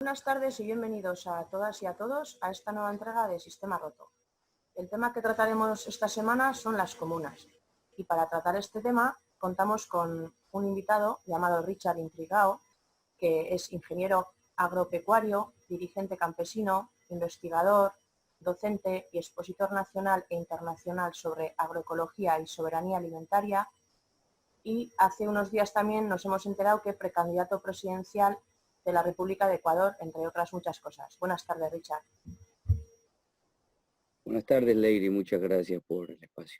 Buenas tardes y bienvenidos a todas y a todos a esta nueva entrega de Sistema Roto. El tema que trataremos esta semana son las comunas. Y para tratar este tema contamos con un invitado llamado Richard Intrigao, que es ingeniero agropecuario, dirigente campesino, investigador, docente y expositor nacional e internacional sobre agroecología y soberanía alimentaria. Y hace unos días también nos hemos enterado que precandidato presidencial de la República de Ecuador, entre otras muchas cosas. Buenas tardes, Richard. Buenas tardes, Leire, muchas gracias por el espacio.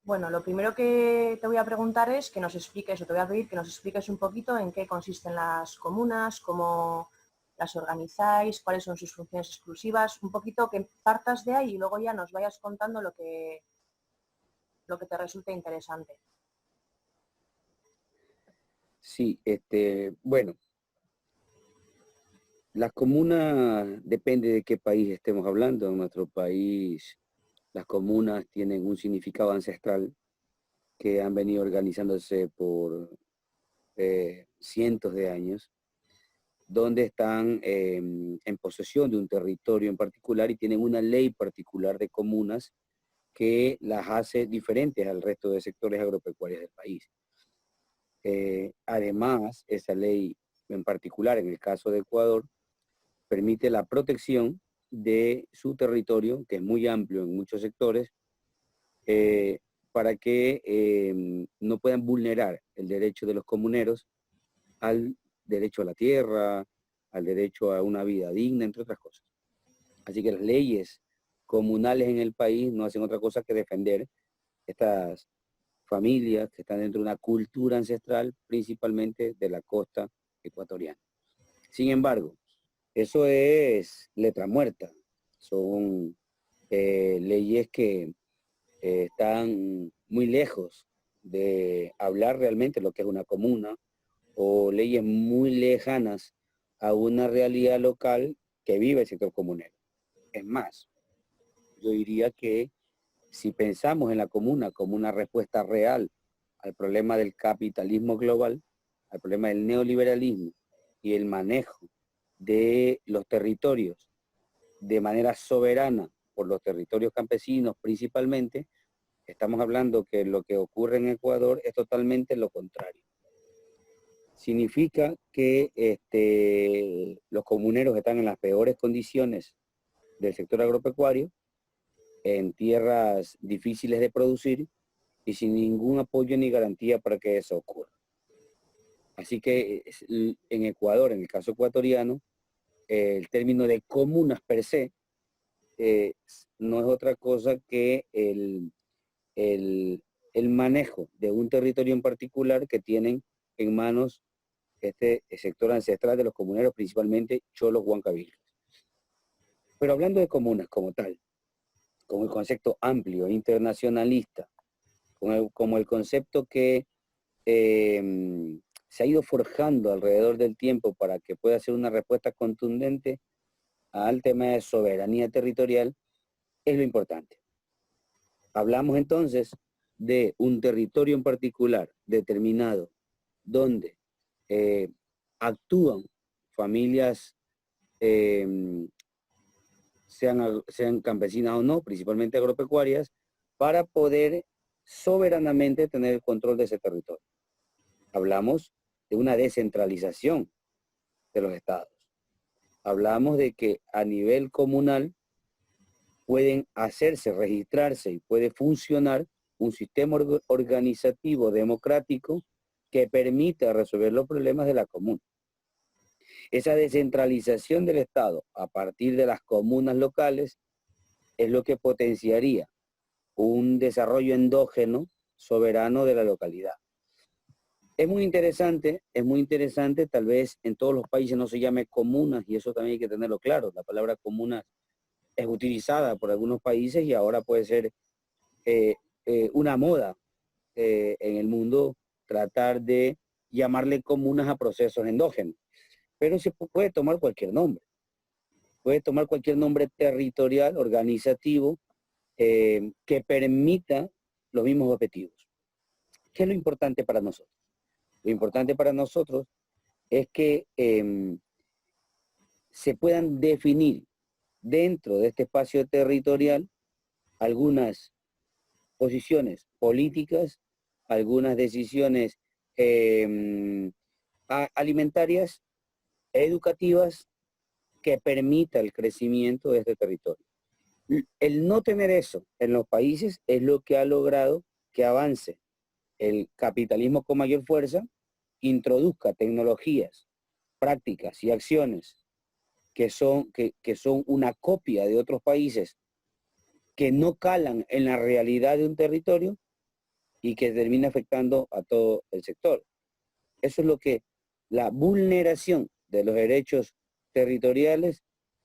Bueno, lo primero que te voy a preguntar es que nos expliques, o te voy a pedir que nos expliques un poquito en qué consisten las comunas, cómo las organizáis, cuáles son sus funciones exclusivas, un poquito que partas de ahí y luego ya nos vayas contando lo que te resulte interesante. Sí, bueno, las comunas depende de qué país estemos hablando. En nuestro país, las comunas tienen un significado ancestral que han venido organizándose por cientos de años, donde están en posesión de un territorio en particular y tienen una ley particular de comunas que las hace diferentes al resto de sectores agropecuarios del país. Además, esa ley en particular, en el caso de Ecuador, permite la protección de su territorio, que es muy amplio en muchos sectores, para que no puedan vulnerar el derecho de los comuneros al derecho a la tierra, al derecho a una vida digna, entre otras cosas. Así que las leyes comunales en el país no hacen otra cosa que defender estas familias que están dentro de una cultura ancestral, principalmente de la costa ecuatoriana. Sin embargo, eso es letra muerta, son leyes que están muy lejos de hablar realmente lo que es una comuna, o leyes muy lejanas a una realidad local que vive el sector comunero. Es más, yo diría que si pensamos en la comuna como una respuesta real al problema del capitalismo global, al problema del neoliberalismo y el manejo de los territorios de manera soberana por los territorios campesinos principalmente, estamos hablando que lo que ocurre en Ecuador es totalmente lo contrario. Significa que los comuneros están en las peores condiciones del sector agropecuario, en tierras difíciles de producir y sin ningún apoyo ni garantía para que eso ocurra. Así que en Ecuador, en el caso ecuatoriano, el término de comunas per se no es otra cosa que el manejo de un territorio en particular que tienen en manos este sector ancestral de los comuneros, principalmente cholos huancabilcas. Pero hablando de comunas como tal, como el concepto amplio, internacionalista, como el concepto que se ha ido forjando alrededor del tiempo para que pueda ser una respuesta contundente al tema de soberanía territorial, es lo importante. Hablamos entonces de un territorio en particular determinado donde actúan familias, sean campesinas o no, principalmente agropecuarias, para poder soberanamente tener el control de ese territorio. Hablamos de una descentralización de los estados. Hablamos de que a nivel comunal pueden hacerse, registrarse y puede funcionar un sistema organizativo democrático que permita resolver los problemas de la comuna. Esa descentralización del Estado a partir de las comunas locales es lo que potenciaría un desarrollo endógeno soberano de la localidad. Es muy interesante, tal vez en todos los países no se llame comunas y eso también hay que tenerlo claro. La palabra comuna es utilizada por algunos países y ahora puede ser una moda en el mundo tratar de llamarle comunas a procesos endógenos. Pero se puede tomar cualquier nombre. Puede tomar cualquier nombre territorial, organizativo, que permita los mismos objetivos. ¿Qué es lo importante para nosotros? Lo importante para nosotros es que se puedan definir dentro de este espacio territorial algunas posiciones políticas, algunas decisiones alimentarias, educativas, que permita el crecimiento de este territorio. El no tener eso en los países es lo que ha logrado que avance el capitalismo con mayor fuerza, introduzca tecnologías, prácticas y acciones que son una copia de otros países que no calan en la realidad de un territorio y que termina afectando a todo el sector. Eso es lo que la vulneración de los derechos territoriales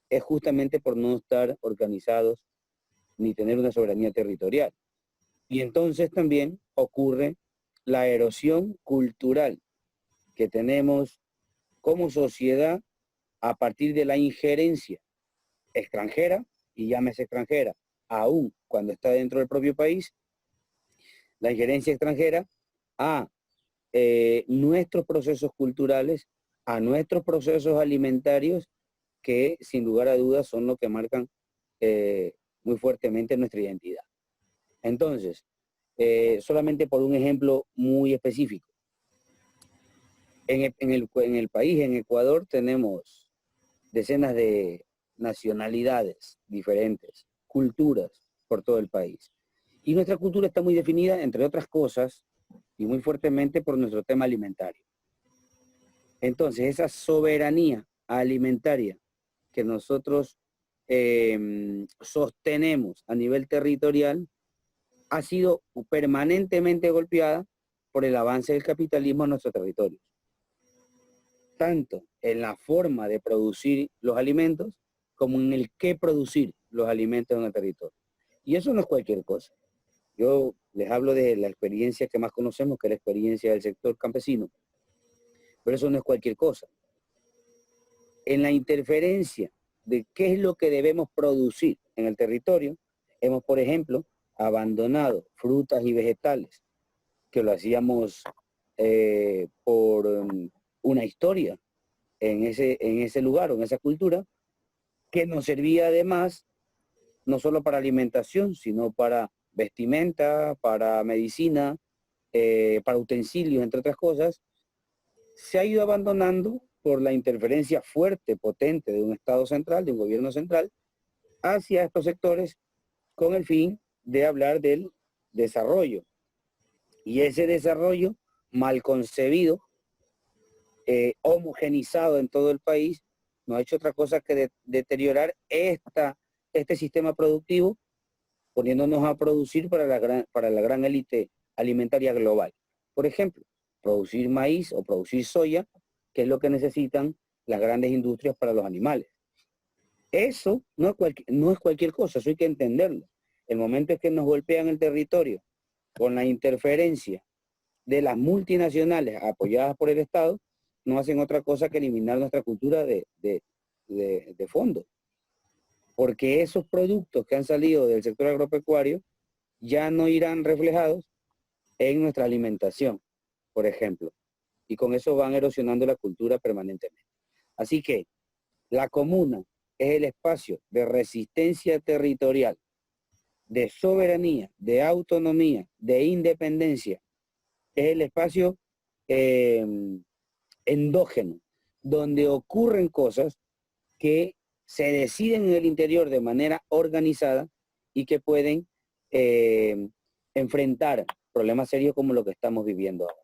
es justamente por no estar organizados ni tener una soberanía territorial. Y entonces también ocurre la erosión cultural que tenemos como sociedad a partir de la injerencia extranjera, y llámese extranjera, aún cuando está dentro del propio país, la injerencia extranjera a nuestros procesos culturales, a nuestros procesos alimentarios, que sin lugar a dudas son los que marcan muy fuertemente nuestra identidad. Entonces, solamente por un ejemplo muy específico, en el país, en Ecuador, tenemos decenas de nacionalidades diferentes, culturas por todo el país. Y nuestra cultura está muy definida, entre otras cosas, y muy fuertemente por nuestro tema alimentario. Entonces, esa soberanía alimentaria que nosotros sostenemos a nivel territorial ha sido permanentemente golpeada por el avance del capitalismo en nuestros territorios. Tanto en la forma de producir los alimentos como en el qué producir los alimentos en el territorio. Y eso no es cualquier cosa. Yo les hablo de la experiencia que más conocemos, que es la experiencia del sector campesino. Pero eso no es cualquier cosa. En la interferencia de qué es lo que debemos producir en el territorio, hemos, por ejemplo, abandonado frutas y vegetales, que lo hacíamos por una historia en ese lugar o en esa cultura, que nos servía además no solo para alimentación, sino para vestimenta, para medicina, para utensilios, entre otras cosas. Se ha ido abandonando por la interferencia fuerte, potente de un Estado central, de un gobierno central, hacia estos sectores con el fin de hablar del desarrollo. Y ese desarrollo mal concebido, homogenizado en todo el país, no ha hecho otra cosa que deteriorar este sistema productivo, poniéndonos a producir para la gran élite alimentaria global. Por ejemplo, producir maíz o producir soya, que es lo que necesitan las grandes industrias para los animales. Eso no es cualquier cosa, eso hay que entenderlo. El momento en que nos golpean el territorio con la interferencia de las multinacionales apoyadas por el Estado, no hacen otra cosa que eliminar nuestra cultura de fondo. Porque esos productos que han salido del sector agropecuario ya no irán reflejados en nuestra alimentación, por ejemplo. Y con eso van erosionando la cultura permanentemente. Así que la comuna es el espacio de resistencia territorial, de soberanía, de autonomía, de independencia. Es el espacio endógeno, donde ocurren cosas que se deciden en el interior de manera organizada y que pueden enfrentar problemas serios como lo que estamos viviendo ahora.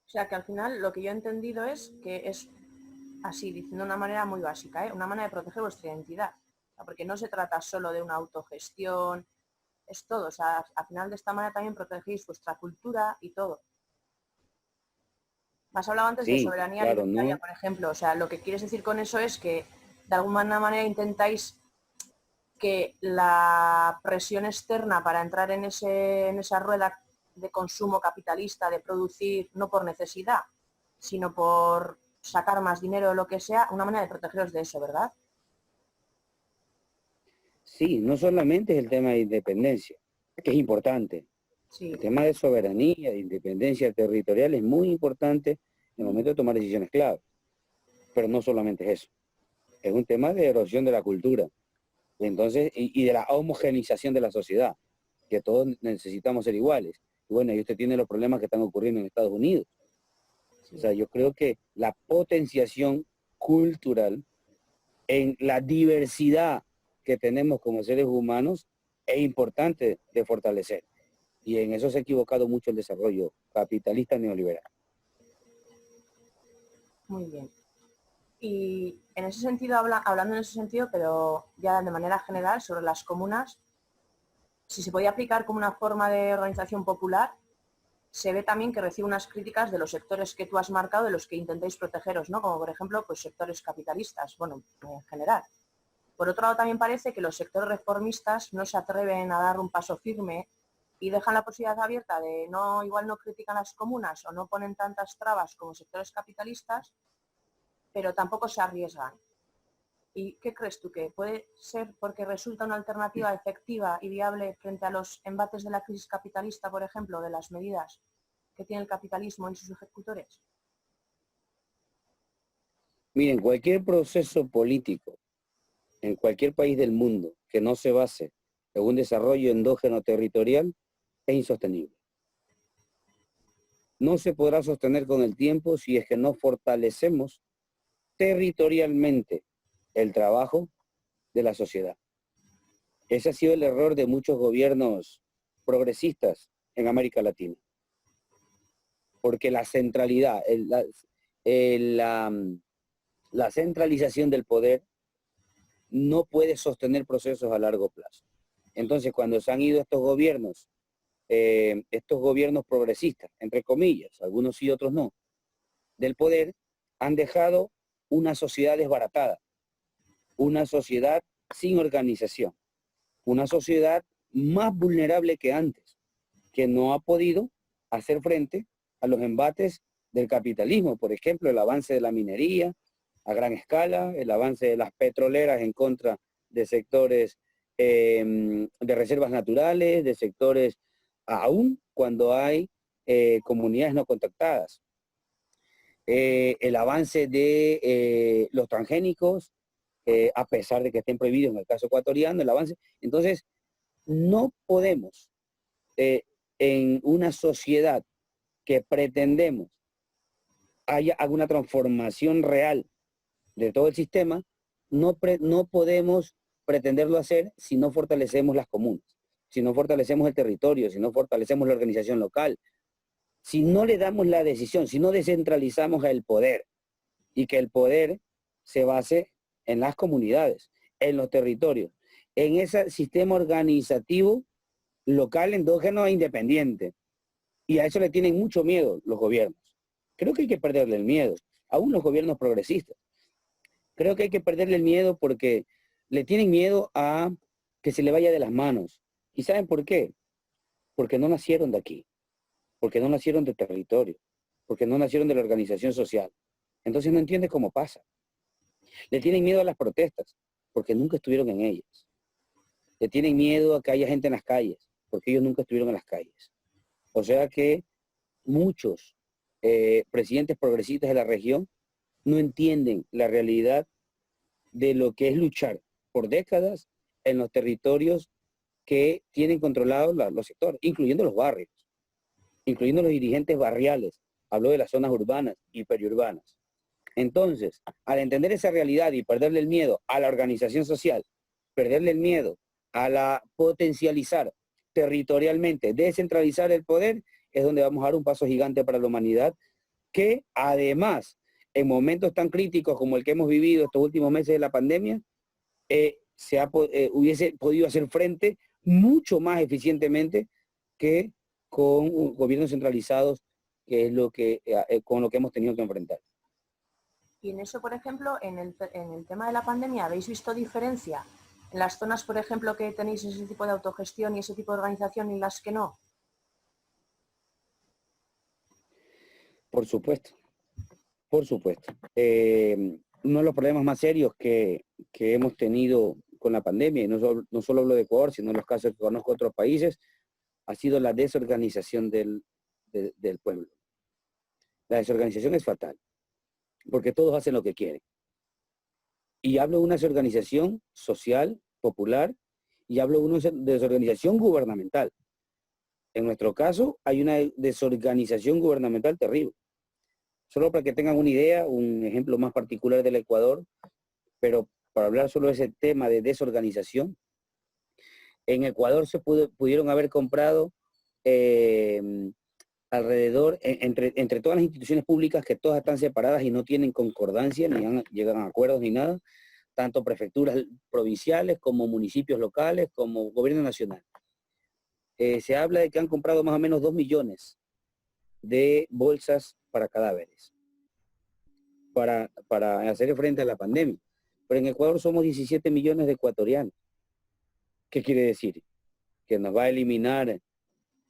O sea que al final lo que yo he entendido es que es así, diciendo de una manera muy básica, una manera de proteger vuestra identidad. O sea, porque no se trata solo de una autogestión, es todo. O sea, al final de esta manera también protegéis vuestra cultura y todo. Has hablado antes de soberanía alimentaria, ¿no? Por ejemplo. O sea, lo que quieres decir con eso es que de alguna manera intentáis que la presión externa para entrar en esa rueda de consumo capitalista, de producir no por necesidad, sino por sacar más dinero o lo que sea, una manera de protegeros de eso, ¿verdad? Sí, no solamente es el tema de independencia, que es importante. Sí. El tema de soberanía, de independencia territorial es muy importante en el momento de tomar decisiones clave. pero no solamente es eso. Es un tema de erosión de la cultura. Entonces, y de la homogenización de la sociedad, que todos necesitamos ser iguales. Y bueno, y usted tiene los problemas que están ocurriendo en Estados Unidos. O sea, yo creo que la potenciación cultural en la diversidad que tenemos como seres humanos es importante de fortalecer. Y en eso se ha equivocado mucho el desarrollo capitalista neoliberal. Muy bien. Y en ese sentido, hablando en ese sentido, pero ya de manera general, sobre las comunas, si se podía aplicar como una forma de organización popular, se ve también que recibe unas críticas de los sectores que tú has marcado, de los que intentáis protegeros, ¿no? Como por ejemplo, pues sectores capitalistas, bueno, en general. Por otro lado, también parece que los sectores reformistas no se atreven a dar un paso firme y dejan la posibilidad abierta de igual no critican las comunas o no ponen tantas trabas como sectores capitalistas, pero tampoco se arriesgan. ¿Y qué crees tú? ¿Que puede ser porque resulta una alternativa efectiva y viable frente a los embates de la crisis capitalista, por ejemplo, de las medidas que tiene el capitalismo en sus ejecutores? Miren, cualquier proceso político en cualquier país del mundo que no se base en un desarrollo endógeno territorial es insostenible. No se podrá sostener con el tiempo si es que no fortalecemos territorialmente el trabajo de la sociedad. Ese ha sido el error de muchos gobiernos progresistas en América Latina. Porque la centralidad, la centralización del poder no puede sostener procesos a largo plazo. Entonces, cuando se han ido estos gobiernos progresistas, entre comillas, algunos sí, otros no, del poder, han dejado una sociedad desbaratada, una sociedad sin organización, una sociedad más vulnerable que antes, que no ha podido hacer frente a los embates del capitalismo, por ejemplo, el avance de la minería a gran escala, el avance de las petroleras en contra de sectores de reservas naturales, de sectores aún cuando hay comunidades no contactadas. El avance de los transgénicos, a pesar de que estén prohibidos en el caso ecuatoriano, el avance. Entonces, no podemos, en una sociedad que pretendemos haya alguna transformación real de todo el sistema, no podemos pretenderlo hacer si no fortalecemos las comunas, si no fortalecemos el territorio, si no fortalecemos la organización local, si no le damos la decisión, si no descentralizamos el poder y que el poder se base en las comunidades, en los territorios, en ese sistema organizativo local, endógeno e independiente. Y a eso le tienen mucho miedo los gobiernos. Creo que hay que perderle el miedo, aún los gobiernos progresistas. Creo que hay que perderle el miedo porque le tienen miedo a que se le vaya de las manos. ¿Y saben por qué? Porque no nacieron de aquí, porque no nacieron de territorio, porque no nacieron de la organización social. Entonces no entiende cómo pasa. Le tienen miedo a las protestas, porque nunca estuvieron en ellas. Le tienen miedo a que haya gente en las calles, porque ellos nunca estuvieron en las calles. O sea que muchos presidentes progresistas de la región no entienden la realidad de lo que es luchar por décadas en los territorios que tienen controlados los sectores, incluyendo los barrios, incluyendo los dirigentes barriales. Hablo de las zonas urbanas y periurbanas. Entonces, al entender esa realidad y perderle el miedo a la organización social, perderle el miedo a la potencializar territorialmente, descentralizar el poder, es donde vamos a dar un paso gigante para la humanidad, que además, en momentos tan críticos como el que hemos vivido estos últimos meses de la pandemia, hubiese podido hacer frente mucho más eficientemente que con gobiernos centralizados, que es con lo que hemos tenido que enfrentar. Y en eso, por ejemplo, en el tema de la pandemia, ¿habéis visto diferencia en las zonas, por ejemplo, que tenéis ese tipo de autogestión y ese tipo de organización y las que no? Por supuesto, por supuesto. Uno de los problemas más serios que hemos tenido con la pandemia, y no solo hablo de Ecuador, sino en los casos que conozco de otros países, ha sido la desorganización del pueblo. La desorganización es fatal. porque todos hacen lo que quieren. Y hablo de una desorganización social, popular, y hablo de una desorganización gubernamental. En nuestro caso, hay una desorganización gubernamental terrible. Solo para que tengan una idea, un ejemplo más particular del Ecuador, pero para hablar solo de ese tema de desorganización, en Ecuador se pudieron haber comprado alrededor, entre todas las instituciones públicas, que todas están separadas y no tienen concordancia, ni llegan a acuerdos ni nada, tanto prefecturas provinciales como municipios locales, como gobierno nacional. Se habla de que han comprado más o menos 2 millones de bolsas para cadáveres, para hacer frente a la pandemia. Pero en Ecuador somos 17 millones de ecuatorianos. ¿Qué quiere decir? Que nos va a eliminar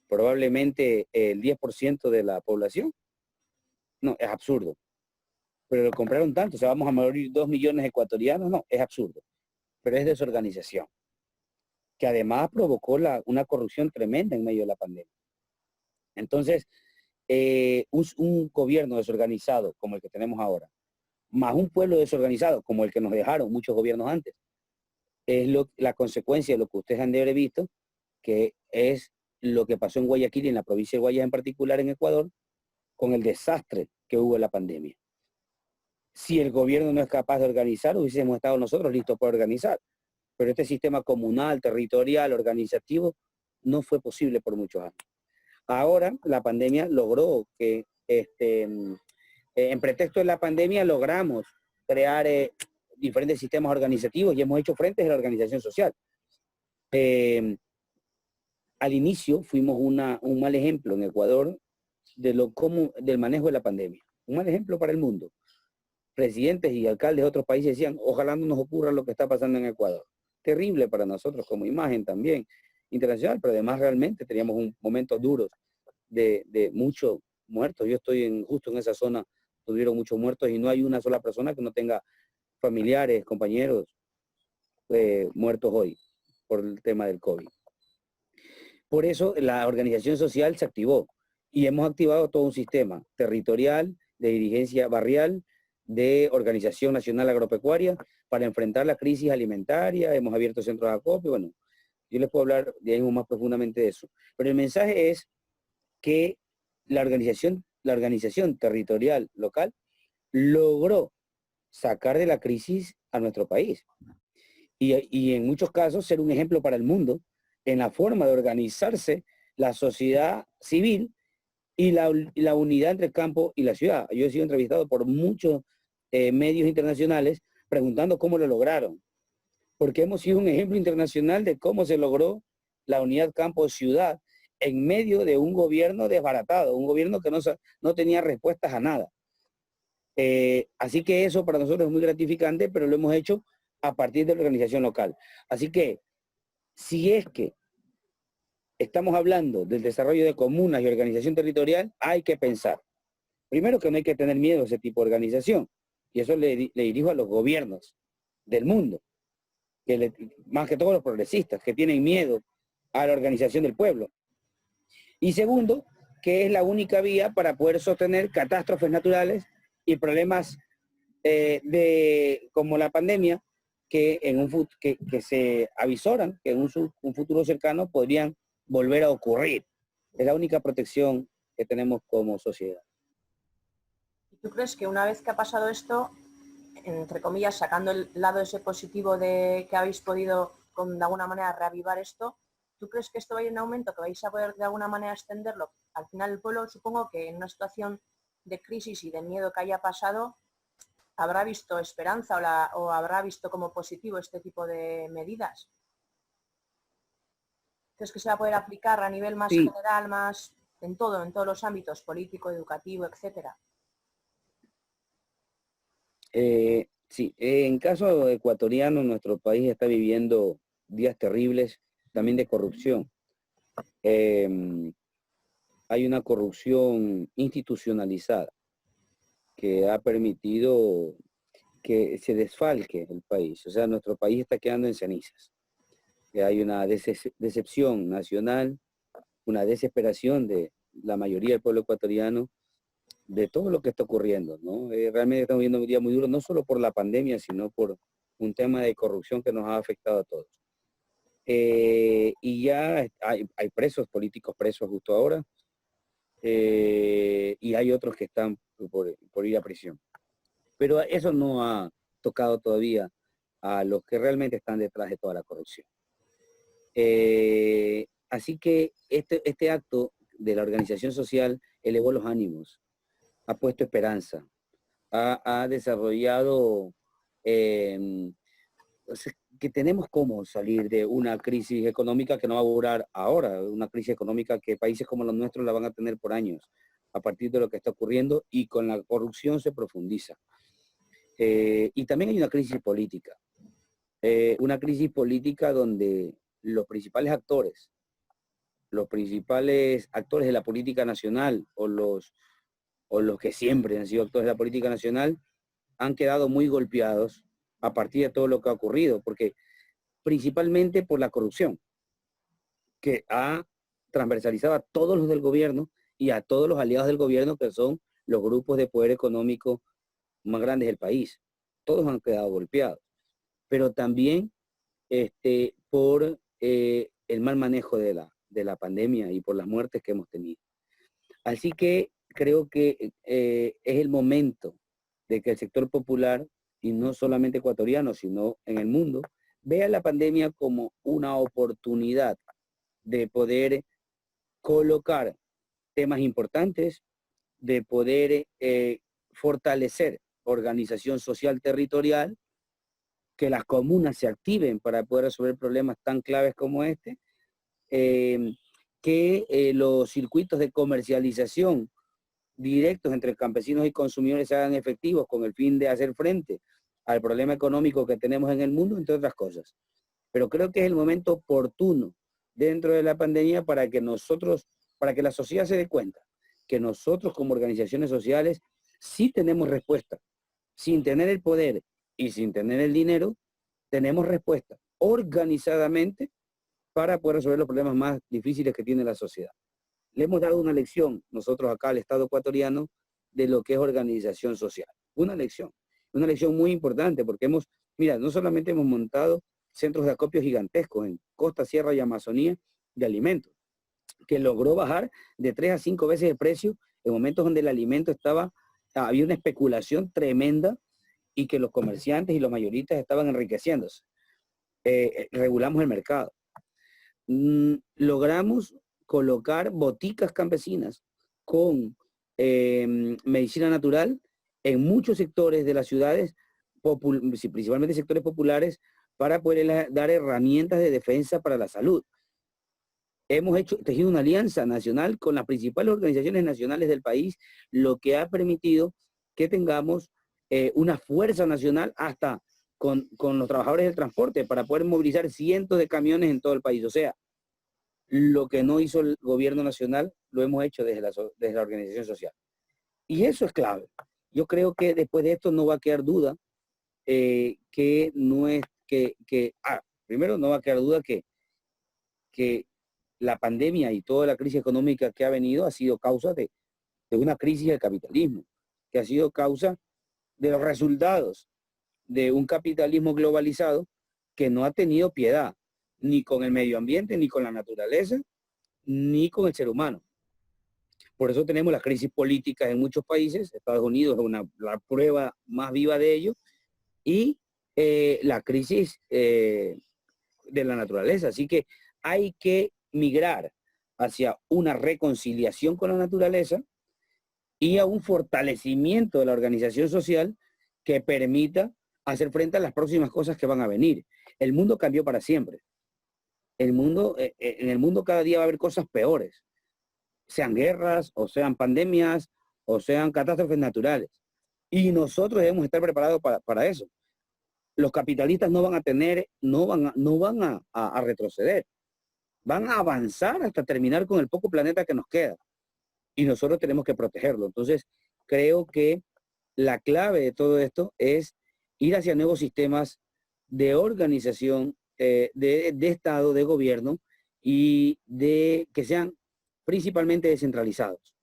probablemente el 10% de la población. No, es absurdo. Pero lo compraron tanto, o sea, vamos a morir 2 millones de ecuatorianos, no, es absurdo. Pero es desorganización, que además provocó una corrupción tremenda en medio de la pandemia. Entonces, un gobierno desorganizado como el que tenemos ahora, más un pueblo desorganizado como el que nos dejaron muchos gobiernos antes, es la consecuencia de lo que ustedes han de haber visto, que es lo que pasó en Guayaquil y en la provincia de Guayas en particular en Ecuador, con el desastre que hubo en la pandemia. Si el gobierno no es capaz de organizar, hubiésemos estado nosotros listos para organizar. Pero este sistema comunal, territorial, organizativo, no fue posible por muchos años. Ahora la pandemia logró que, en pretexto de la pandemia, logramos crear diferentes sistemas organizativos y hemos hecho frente a la organización social. Al inicio fuimos un mal ejemplo en Ecuador del manejo de la pandemia. Un mal ejemplo para el mundo. Presidentes y alcaldes de otros países decían, ojalá no nos ocurra lo que está pasando en Ecuador. Terrible para nosotros como imagen también internacional, pero además realmente teníamos momentos duros de muchos muertos. Yo estoy justo en esa zona donde hubieron muchos muertos y no hay una sola persona que no tenga familiares, compañeros muertos hoy por el tema del COVID. Por eso la organización social se activó y hemos activado todo un sistema territorial, de dirigencia barrial, de organización nacional agropecuaria para enfrentar la crisis alimentaria. Hemos abierto centros de acopio. Bueno, yo les puedo hablar de ahí más profundamente de eso. Pero el mensaje es que la organización territorial local logró sacar de la crisis a nuestro país. Y en muchos casos ser un ejemplo para el mundo en la forma de organizarse la sociedad civil y la unidad entre el campo y la ciudad. Yo he sido entrevistado por muchos medios internacionales preguntando cómo lo lograron, porque hemos sido un ejemplo internacional de cómo se logró la unidad campo-ciudad en medio de un gobierno desbaratado, un gobierno que no tenía respuestas a nada. Así que eso para nosotros es muy gratificante, pero lo hemos hecho a partir de la organización local. Así que, si es que estamos hablando del desarrollo de comunas y organización territorial, hay que pensar. Primero que no hay que tener miedo a ese tipo de organización. Y eso le dirijo a los gobiernos del mundo, más que todos los progresistas, que tienen miedo a la organización del pueblo. Y segundo, que es la única vía para poder sostener catástrofes naturales y problemas como la pandemia, que se avisoran que en un futuro cercano podrían volver a ocurrir. Es la única protección que tenemos como sociedad. ¿Tú crees que una vez que ha pasado esto, entre comillas, sacando el lado ese positivo de que habéis podido de alguna manera reavivar esto, ¿tú crees que esto va a ir en aumento, que vais a poder de alguna manera extenderlo? Al final el pueblo, supongo que en una situación de crisis y de miedo que haya pasado, habrá visto esperanza o habrá visto como positivo este tipo de medidas. ¿Crees que se va a poder aplicar a nivel más general, más en todos los ámbitos, político, educativo, etcétera? Sí, en caso ecuatoriano, nuestro país está viviendo días terribles también de corrupción. Hay una corrupción institucionalizada que ha permitido que se desfalque el país. O sea, nuestro país está quedando en cenizas. Hay una decepción nacional, una desesperación de la mayoría del pueblo ecuatoriano de todo lo que está ocurriendo, ¿no? Realmente estamos viendo un día muy duro, no solo por la pandemia, sino por un tema de corrupción que nos ha afectado a todos. Y ya hay presos, políticos presos justo ahora, y hay otros que están por ir a prisión. Pero eso no ha tocado todavía a los que realmente están detrás de toda la corrupción. Así que este acto de la organización social elevó los ánimos, ha puesto esperanza, ha desarrollado que tenemos cómo salir de una crisis económica que no va a durar ahora, una crisis económica que países como los nuestros la van a tener por años, a partir de lo que está ocurriendo, y con la corrupción se profundiza. Y también hay una crisis política donde los principales actores de la política nacional o los que siempre han sido actores de la política nacional han quedado muy golpeados a partir de todo lo que ha ocurrido, porque principalmente por la corrupción, que ha transversalizado a todos los del gobierno y a todos los aliados del gobierno, que son los grupos de poder económico más grandes del país. Todos han quedado golpeados, pero también por el mal manejo de la pandemia y por las muertes que hemos tenido. Así que creo que es el momento de que el sector popular, y no solamente ecuatoriano, sino en el mundo, vea la pandemia como una oportunidad de poder colocar temas importantes, de poder fortalecer organización social territorial, que las comunas se activen para poder resolver problemas tan claves como este, que los circuitos de comercialización directos entre campesinos y consumidores se hagan efectivos con el fin de hacer frente al problema económico que tenemos en el mundo, entre otras cosas. Pero creo que es el momento oportuno dentro de la pandemia para que la sociedad se dé cuenta que nosotros como organizaciones sociales sí tenemos respuesta. Sin tener el poder y sin tener el dinero, tenemos respuesta organizadamente para poder resolver los problemas más difíciles que tiene la sociedad. Le hemos dado una lección nosotros acá al Estado ecuatoriano de lo que es organización social. Una lección muy importante, porque no solamente hemos montado centros de acopio gigantescos en costa, sierra y Amazonía de alimentos, que logró bajar de 3 a 5 veces el precio en momentos donde el alimento había una especulación tremenda y que los comerciantes y los mayoristas estaban enriqueciéndose. Regulamos el mercado. Logramos colocar boticas campesinas con medicina natural en muchos sectores de las ciudades, principalmente sectores populares, para poder dar herramientas de defensa para la salud. Hemos tejido una alianza nacional con las principales organizaciones nacionales del país, lo que ha permitido que tengamos una fuerza nacional hasta con los trabajadores del transporte para poder movilizar cientos de camiones en todo el país. O sea, lo que no hizo el gobierno nacional lo hemos hecho desde la organización social. Y eso es clave. Yo creo que después de esto no va a quedar duda primero no va a quedar duda que la pandemia y toda la crisis económica que ha venido ha sido causa de una crisis del capitalismo, que ha sido causa de los resultados de un capitalismo globalizado que no ha tenido piedad ni con el medio ambiente, ni con la naturaleza, ni con el ser humano. Por eso tenemos las crisis políticas en muchos países. Estados Unidos es la prueba más viva de ello, y la crisis de la naturaleza. Así que hay que migrar hacia una reconciliación con la naturaleza y a un fortalecimiento de la organización social que permita hacer frente a las próximas cosas que van a venir. El mundo cambió para siempre. En el mundo cada día va a haber cosas peores, sean guerras, o sean pandemias, o sean catástrofes naturales. Y nosotros debemos estar preparados para eso. Los capitalistas no van a retroceder. Van a avanzar hasta terminar con el poco planeta que nos queda. Y nosotros tenemos que protegerlo. Entonces, creo que la clave de todo esto es ir hacia nuevos sistemas de organización, de Estado, de gobierno, y de que sean principalmente descentralizados.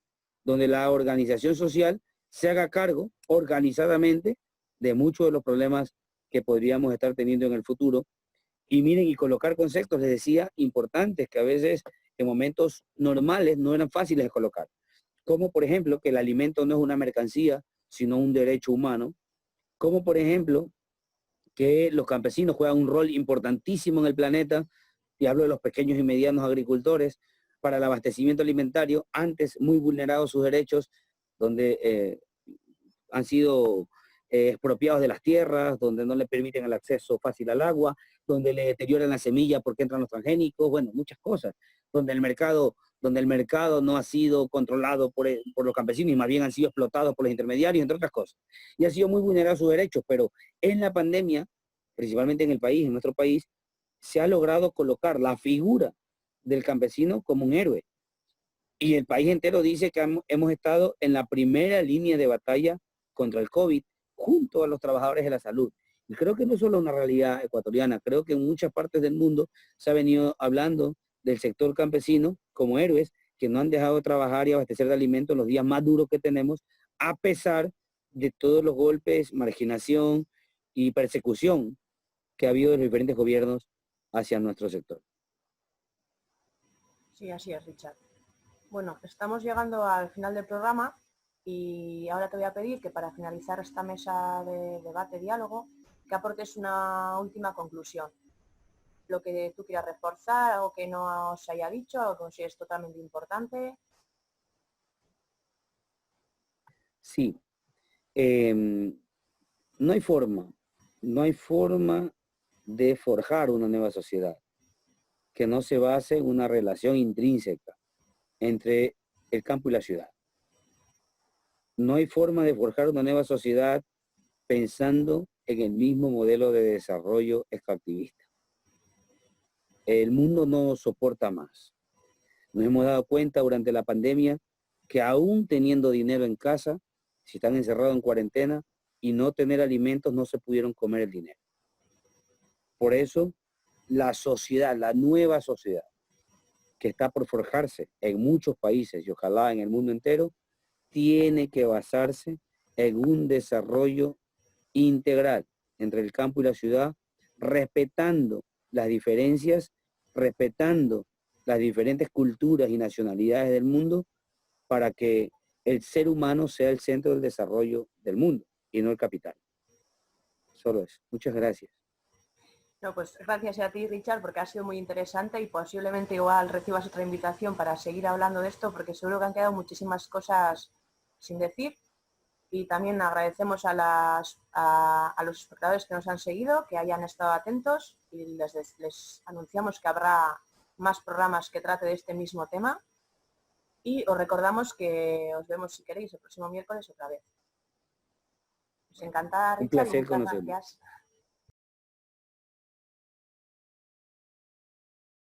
donde la organización social se haga cargo organizadamente de muchos de los problemas que podríamos estar teniendo en el futuro. Y miren, y colocar conceptos, les decía, importantes que a veces en momentos normales no eran fáciles de colocar. Como por ejemplo que el alimento no es una mercancía, sino un derecho humano. Como por ejemplo que los campesinos juegan un rol importantísimo en el planeta, y hablo de los pequeños y medianos agricultores, para el abastecimiento alimentario, antes muy vulnerados sus derechos, donde han sido expropiados de las tierras, donde no le permiten el acceso fácil al agua, donde le deterioran la semilla porque entran los transgénicos, bueno, muchas cosas, donde el mercado no ha sido controlado por los campesinos y más bien han sido explotados por los intermediarios, entre otras cosas. Y ha sido muy vulnerado sus derechos, pero en la pandemia, principalmente en el país, en nuestro país, se ha logrado colocar la figura del campesino como un héroe. Y el país entero dice que hemos estado en la primera línea de batalla contra el COVID, junto a los trabajadores de la salud. Y creo que no es solo una realidad ecuatoriana, creo que en muchas partes del mundo se ha venido hablando del sector campesino como héroes que no han dejado de trabajar y abastecer de alimentos en los días más duros que tenemos, a pesar de todos los golpes, marginación y persecución que ha habido de los diferentes gobiernos hacia nuestro sector. Sí, así es, Richard. Bueno, estamos llegando al final del programa y ahora te voy a pedir que para finalizar esta mesa de debate, diálogo, que aportes una última conclusión. Lo que tú quieras reforzar, algo que no se haya dicho, algo que consideres totalmente importante. Sí, no hay forma de forjar una nueva sociedad que no se base en una relación intrínseca entre el campo y la ciudad. No hay forma de forjar una nueva sociedad pensando en el mismo modelo de desarrollo extractivista. El mundo no soporta más. Nos hemos dado cuenta durante la pandemia que aún teniendo dinero en casa, si están encerrados en cuarentena y no tener alimentos, no se pudieron comer el dinero. Por eso, la sociedad, la nueva sociedad, que está por forjarse en muchos países y ojalá en el mundo entero, tiene que basarse en un desarrollo integral entre el campo y la ciudad, respetando las diferencias, respetando las diferentes culturas y nacionalidades del mundo, para que el ser humano sea el centro del desarrollo del mundo y no el capital. Solo eso. Muchas gracias. No, pues gracias a ti, Richard, porque ha sido muy interesante y posiblemente igual recibas otra invitación para seguir hablando de esto, porque seguro que han quedado muchísimas cosas sin decir. Y también agradecemos a los espectadores que nos han seguido, que hayan estado atentos y les anunciamos que habrá más programas que trate de este mismo tema. Y os recordamos que os vemos, si queréis, el próximo miércoles otra vez. Os encantará, Un Richard, y placer muchas conocerlo. gracias.